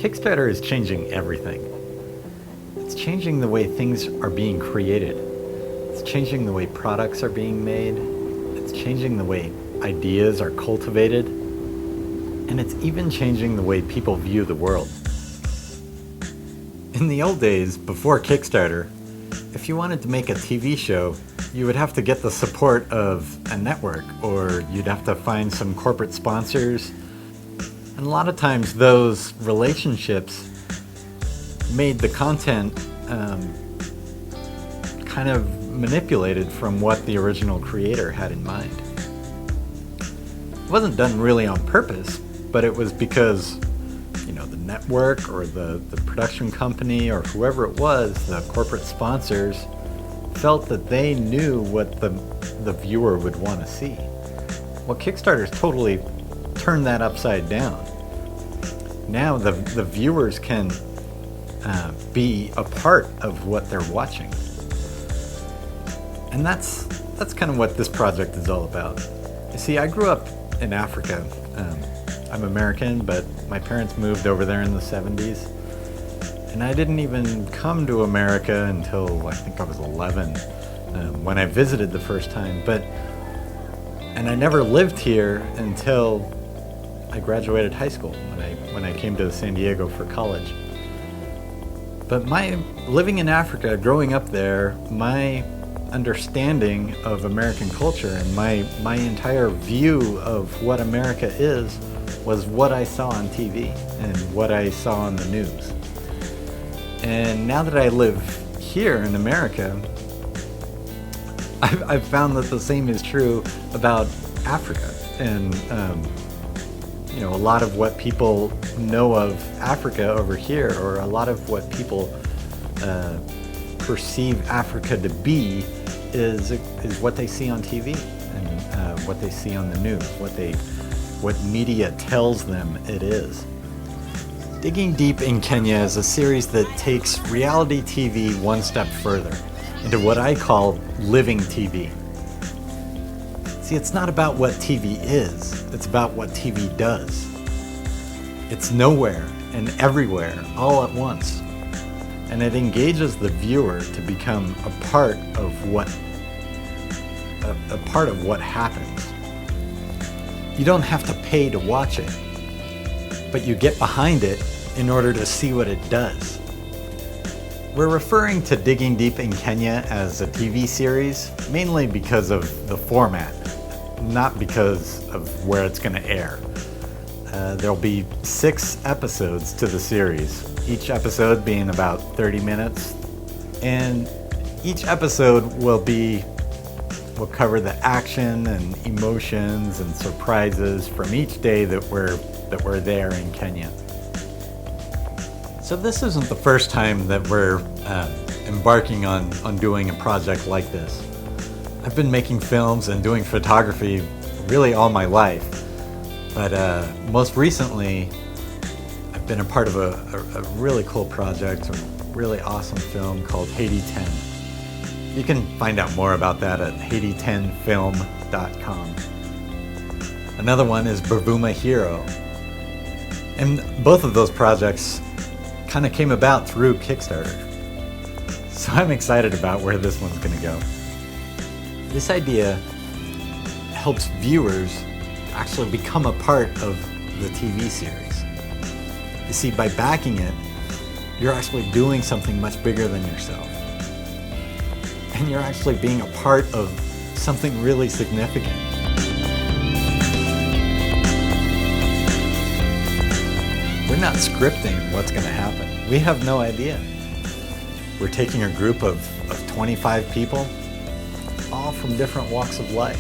Kickstarter is changing everything. It's changing the way things are being created. It's changing the way products are being made. It's changing the way ideas are cultivated. And it's even changing the way people view the world. In the old days, before Kickstarter, if you wanted to make a TV show, you would have to get the support of a network, or you'd have to find some corporate sponsors. And a lot of times those relationships made the content kind of manipulated from what the original creator had in mind. It wasn't done really on purpose, but it was because, the network or the production company or whoever it was, the corporate sponsors, felt that they knew what the viewer would want to see. Well, Kickstarter's totally turned that upside down. Now the viewers can be a part of what they're watching. And that's kind of what this project is all about. You see, I grew up in Africa. I'm American, but my parents moved over there in the 70s. And I didn't even come to America until I think I was 11 when I visited the first time. And I never lived here until I graduated high school when I came to San Diego for college. But my living in Africa, growing up there, my understanding of American culture and my entire view of what America is was what I saw on TV and what I saw on the news. And now that I live here in America, I've found that the same is true about Africa. And a lot of what people know of Africa over here, or a lot of what people perceive Africa to be, is what they see on TV and what they see on the news, what media tells them it is. Digging Deep in Kenya is a series that takes reality TV one step further into what I call living TV. See, it's not about what TV is, it's about what TV does. It's nowhere and everywhere all at once. And it engages the viewer to become a part of what happens. You don't have to pay to watch it, but you get behind it in order to see what it does. We're referring to Digging Deep in Kenya as a TV series, mainly because of the format, not because of where it's going to air. There'll be 6 episodes to the series, each episode being about 30 minutes, and each episode will cover the action and emotions and surprises from each day that we're there in Kenya. So this isn't the first time that we're embarking on doing a project like this. I've been making films and doing photography really all my life, but most recently I've been a part of a really cool project, a really awesome film called Haiti 10. You can find out more about that at haiti10film.com. Another one is Bavuma Hero. And both of those projects kind of came about through Kickstarter. So I'm excited about where this one's going to go. This idea helps viewers actually become a part of the TV series. You see, by backing it, you're actually doing something much bigger than yourself. And you're actually being a part of something really significant. We're not scripting what's going to happen. We have no idea. We're taking a group of 25 people, all from different walks of life.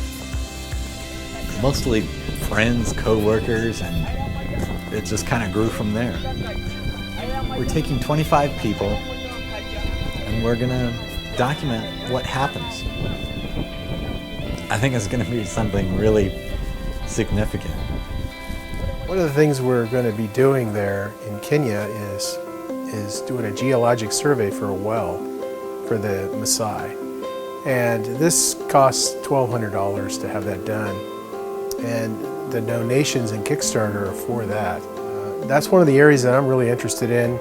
Mostly friends, co-workers, and it just kind of grew from there. We're taking 25 people, and we're going to document what happens. I think it's going to be something really significant. One of the things we're going to be doing there in Kenya is doing a geologic survey for a well for the Maasai. And this costs $1,200 to have that done. And the donations in Kickstarter are for that. that's one of the areas that I'm really interested in,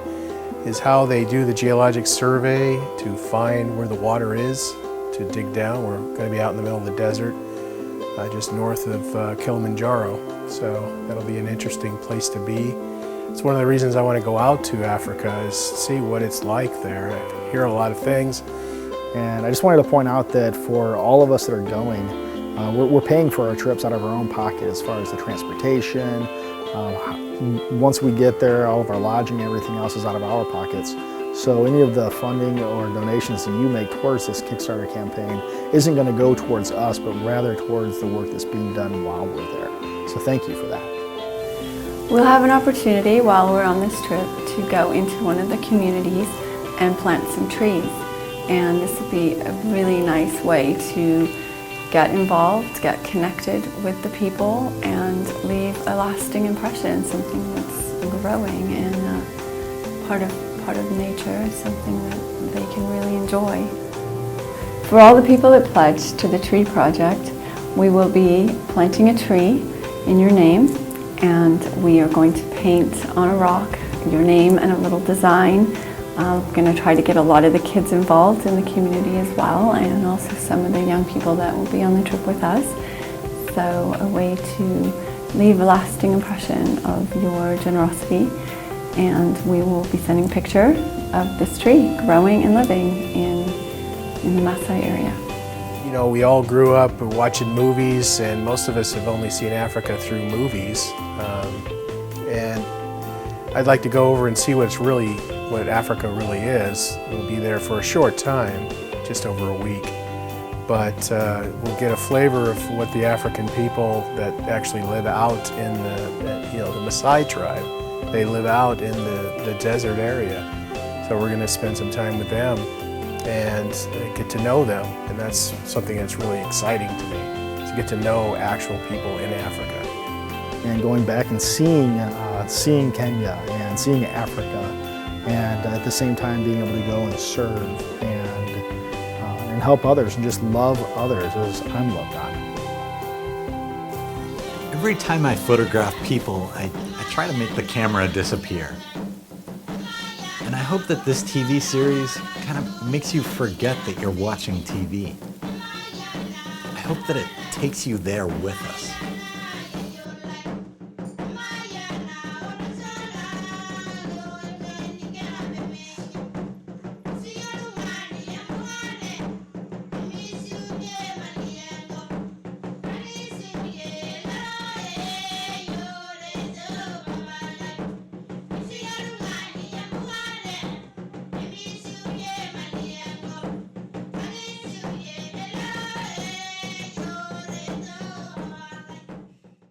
is how they do the geologic survey to find where the water is, to dig down. We're going to be out in the middle of the desert, just north of Kilimanjaro. So that'll be an interesting place to be. It's one of the reasons I want to go out to Africa, is see what it's like there. I hear a lot of things. And I just wanted to point out that for all of us that are going, we're paying for our trips out of our own pocket as far as the transportation. Once we get there, all of our lodging, everything else is out of our pockets. So any of the funding or donations that you make towards this Kickstarter campaign isn't going to go towards us, but rather towards the work that's being done while we're there. So thank you for that. We'll have an opportunity while we're on this trip to go into one of the communities and plant some trees. And this will be a really nice way to get involved, get connected with the people, and leave a lasting impression, something that's growing and part of nature, something that they can really enjoy. For all the people that pledged to the tree project, we will be planting a tree in your name, and we are going to paint on a rock your name and a little design. I'm going to try to get a lot of the kids involved in the community as well, and also some of the young people that will be on the trip with us. So a way to leave a lasting impression of your generosity, and we will be sending a picture of this tree growing and living in the Maasai area. You know, we all grew up watching movies, and most of us have only seen Africa through movies. And I'd like to go over and see what Africa really is. We'll be there for a short time, just over a week, but we'll get a flavor of what the African people that actually live out in the Maasai tribe. They live out in the desert area, so we're going to spend some time with them and get to know them, and that's something that's really exciting to me, to get to know actual people in Africa. And going back and seeing Kenya and seeing Africa, and at the same time being able to go and serve and help others and just love others as I'm loved on. Every time I photograph people, I try to make the camera disappear. And I hope that this TV series kind of makes you forget that you're watching TV. I hope that it takes you there with us.